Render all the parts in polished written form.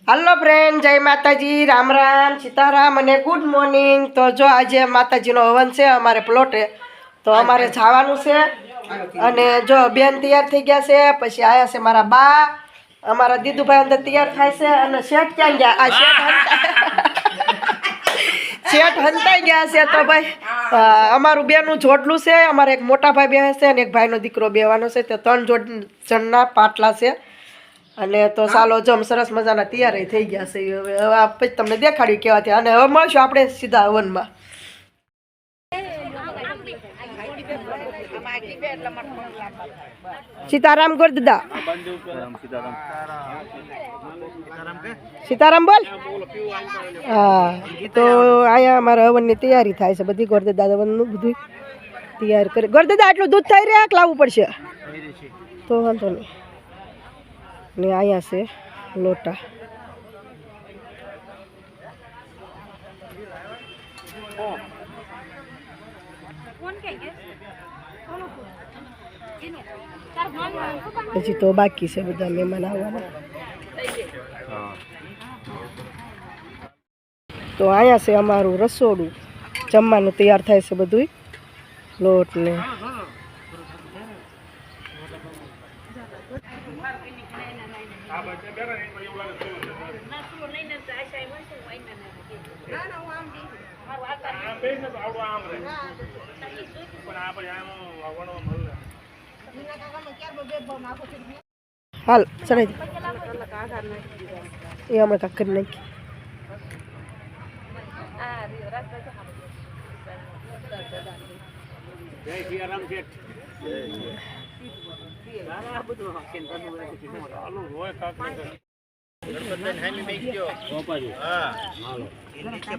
Hello friend, जय माताजी, राम राम, सीताराम અને ગુડ મોર્નિંગ। તો જો આજે માતાજીનો હવન છે અમારે પ્લોટે, તો અમારે જવાનું છે। અને જો બેન તૈયાર થઈ ગયા છે, પછી આયા છે મારા બા, અમારા દીદુભાઈ અંદર તૈયાર થાય છે। અને શેઠ ક્યાં ગયા? આ શેઠ હંતાઈ ગયા છે। તો ભાઈ અમારું બેનું જોડલું છે, અમારે એક મોટા ભાઈ બેસે છે અને એક ભાઈનો દીકરો બેવાનો છે। તો 3 જોડ જણના પાટલા છે। અને તો ચાલો જમ સરસ મજાના તૈયાર થઈ ગયા છે। હવે પછી તમને દેખાડ્યું કેવા થયા। અને હવે મળશું આપણે સીધા હવનમાં। सीताराम गोर दादा, सीताराम बोल। हाँ, तो आया अमारा हवननी तैयारी थाय छे बधी। गोर दादा हवननुं बधुं तैयार करे। गोर दादा आटલું દૂધ થઈ રહ્યા કે લાવવું પડશે? તો વાંધો નહીં। ને આયા છે લોટા। પછી તો બાકી છે બધા મહેમાન આવવાના। તો આયા છે અમારું રસોડું, જમવાનું તૈયાર થાય છે બધું, લોટ ને हाल चढ़ाई दे। ये हमें कर नहीं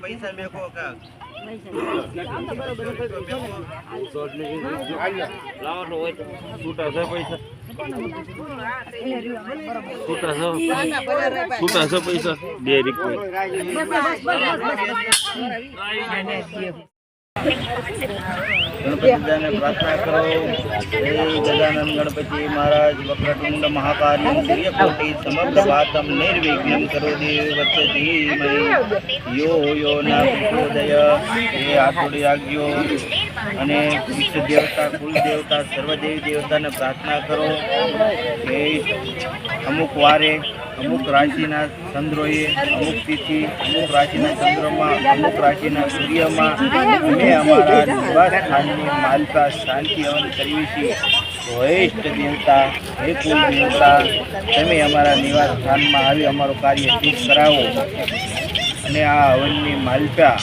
पैसा मेको का पैसा दे गणपति प्रार्थना करो। गजानन गणपति महाराज वक्रतुंड महाकार्य सूर्यकोटि समप्रभातम निर्विघ्नं करोति वच्चधीमहि यो यो न प्रचोदय। हे आतुड़ी आज्ञो અને ઈષ્ટ દેવતા કુલ દેવતા સર્વદેવી દેવતાને પ્રાર્થના કરો કે અમુક વારે અમુક રાશિના ચંદ્રોએ અમુક તિથિ અમુક રાશિના ચંદ્રમાં અમુક રાશિના સૂર્યમાં અમે અમારા નિવાસ સ્થાનની માલકા શાંતિ હવન કરવી છીએ। તો હે ઈષ્ટ દેવતા, હે કુલ દેવતા, તમે અમારા નિવાસ સ્થાનમાં આવી અમારું કાર્ય સિદ્ધ કરાવો। અને આ હવનની માલકા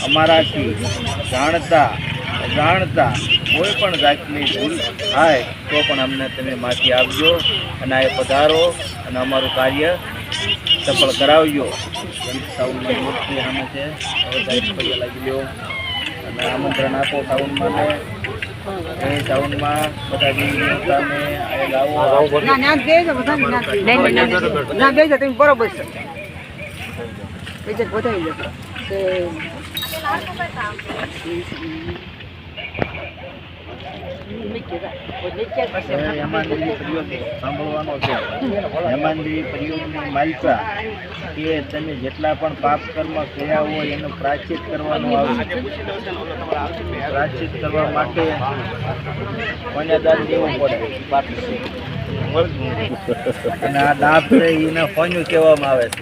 અમારાથી જાણતા અજાણતા કોઈ પણ જાતની ભૂલ થાય તો પણ અમને તમે માફી આપજો અને આ પધારો અને અમારું કાર્ય સફળ કરાવજો। સાઉન્ડમાં મૂર્તિ સામે છે, હવે સાઈડ પગે લાગી લો અને આમંત્રણ આપો સાઉન્ડમાં ને એ સાઉન્ડમાં બધા દેવતાને લાવો। બરોબર છે વધારી સાંભળવાનો છે હેમાનદેવી પરિયોગની માલિકા કે તમે જેટલા પણ પાપ કર્મ કર્યા હોય એનું પ્રાયશ્ચિત કરવાનું આવે। પ્રાયશ્ચિત કરવા માટે કન્યાદાન દેવું પડે અને આ ડાબ છે એને ફોન્યું કહેવામાં આવે છે।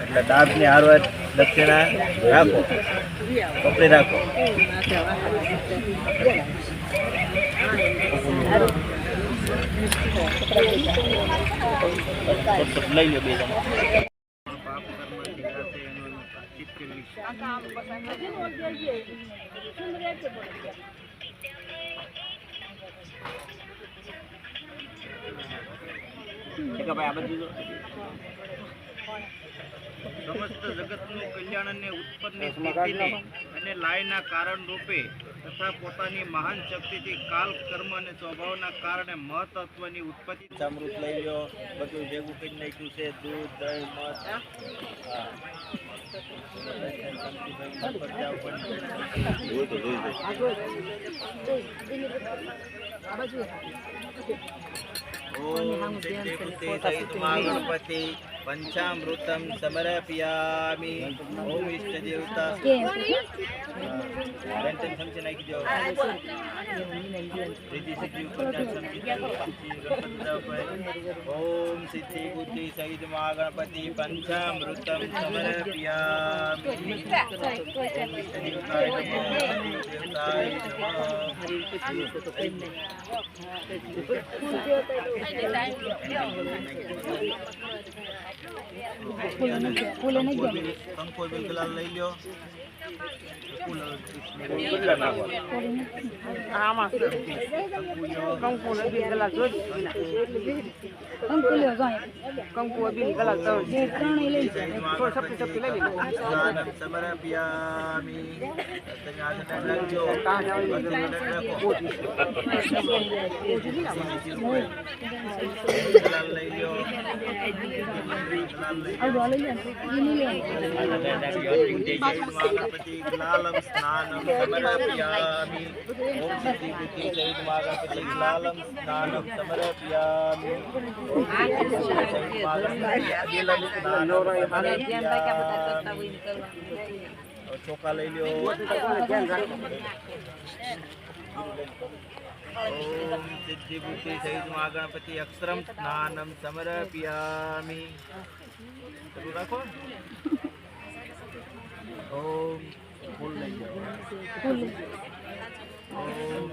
એટલે ડાબની હારવાર દક્ષિણા રાખો, પકડી રાખો। લઈ લો બે સમસ્ત જગતનું કલ્યાણ અને ઉત્પન્ન સ્થિતિને અને લાયના કારણ રૂપે તથા પોતાની મહાન શક્તિથી કાલ કર્મ અને સ્વભાવના કારણે મહત્વની ઉત્પત્તિ અમૃત લઈ લો, બધું ભેગું કરી નાખ્યું છે, દૂધ દહીં મધ। ઓમ ગણપતિ पंचामृतं समर्पयामि ओम इष्ट देवता रेंटन फंक्शन नाखी दो रिद्धि सिद्धि पंचाक्षर ओम सिद्धि बुद्धि सहित महागणपति पंचामृतं समर्पयामि ओम इष्ट देवताय नमः देवताय कंको बिलकुल लई लो लालम स्नानं समर्पयामि ओम सिद्धि बुद्धि सहित महागणपति लालम स्नानं समर्पयामि ओम सिद्धि बुद्धि सहित महागणपति अगिलम स्नानं समर्पयामि और चौका ले लो ओम सिद्धि बुद्धि सहित महागणपति अक्षरम स्नानं समर्पयामि चलो रखो ओम फूल ले जाओ ओम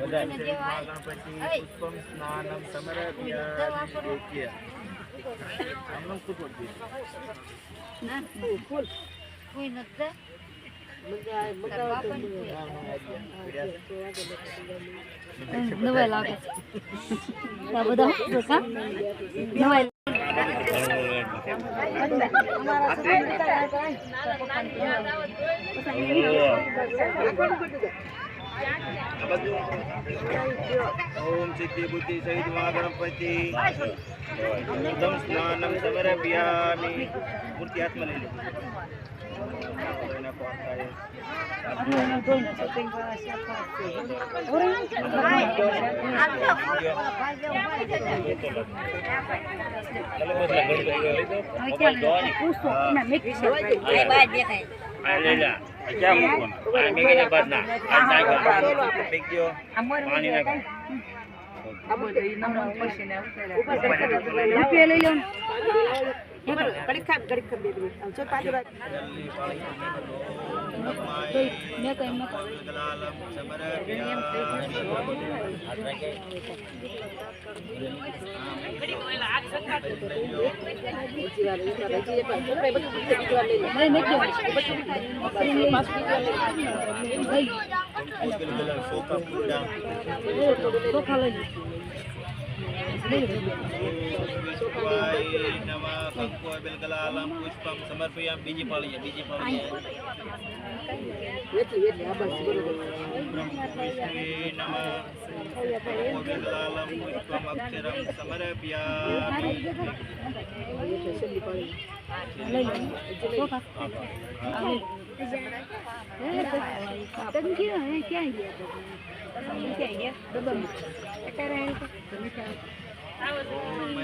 गणपति पुष्पम स्नानं समर्पयामि देखिए हम लोग कुछ फूल कोई नत्ता नवाई लागे क्या बता दोसा नवाई ओम सिद्धि बुद्धि सहित महागणपति एकदम स्नानं समर्पयामि मूर्ति हाथ में ले लो क्या पुष्पम समर्पयामि बीजी पाली नमः पुष्पम अक्षरम समर्पयामि ओम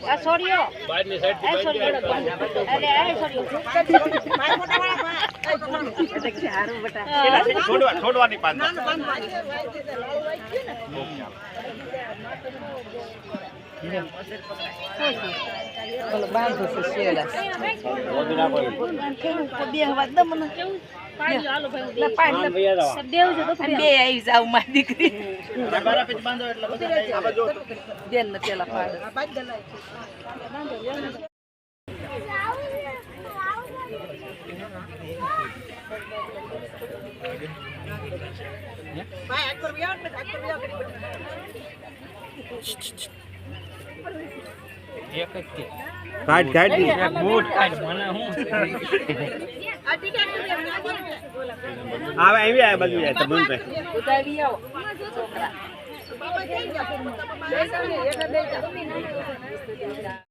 ऐश्वर्याय छोड़वानी पान काट काट दी बूट काट मना हूं આવે આવી આ બાજુ જાય તબન પે ઉતારી આવો છોકરા